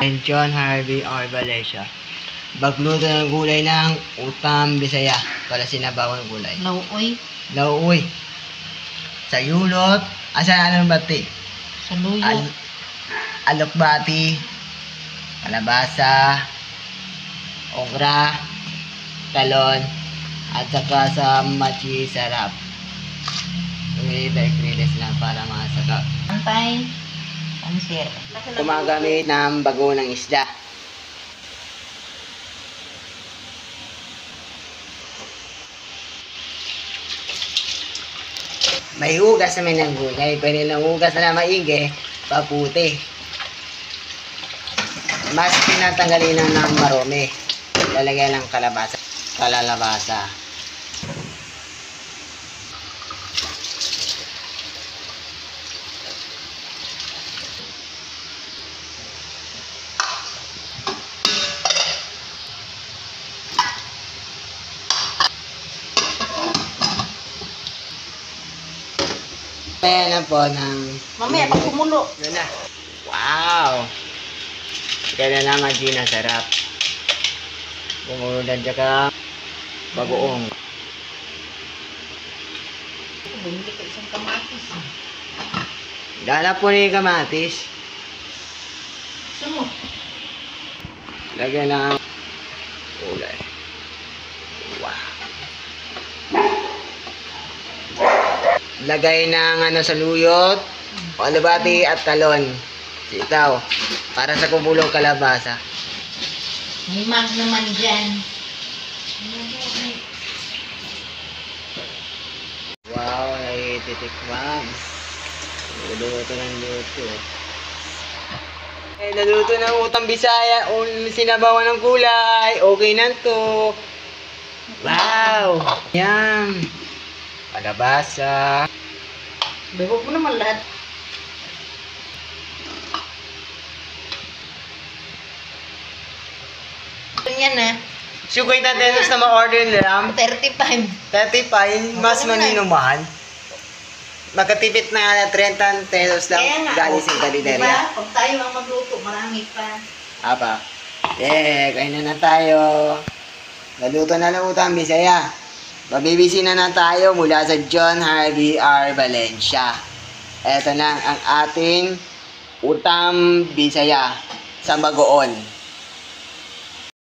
And John Harvey R. Valencia. Bagluto ng gulay ng utam Bisaya para sinabawang gulay. Lauoy. Lauoy. Sa yulot, anong bati? Sa luyo. Alokbati, kalabasa, okra, talon, at saka sa machi sarap. Kriles lang para masarap. Antay. Pansir. Gumagamit ng bago ng isda. May hugas naman ng gulay. Pwede lang hugas na maigi, paputi. Mas pinatanggalin na ng marumi. Lalagyan ng kalabasa. Kalalabasa. Kaya na po ng... Mamaya, pag kumulo. Yun na. Wow! Kaya na naman din ang sarap. Kumulo na tsaka bagoong. Bumili ka isang kamatis. Dala po ni kamatis. Sumo. Lagyan ng ulay. Wow! Lagay ng sa luyot, alabati at talon. Sitaw. Para sa kumulong kalabasa. May mag naman dyan. Wow, nagtitikman. Luto ng luto. Naluto ng utang Bisaya, sinabawan ng gulay. Okay na to. Wow! Yan. Kalabasa. Bebo mo naman lahat. Yan na. Sukoy na tenos na ma-order nila. 35. 35, mas maninumahan. Magkatipid na 30 pesos lang galing sa kaliderya. Diba? Pag tayo ang magluto, marami pa. Apa? Kain na tayo. Naluto na ng utang Bisaya. Mabibisi na tayo mula sa John Harvey R. Valencia. Ito na ang ating utang Bisaya sa Bagoong.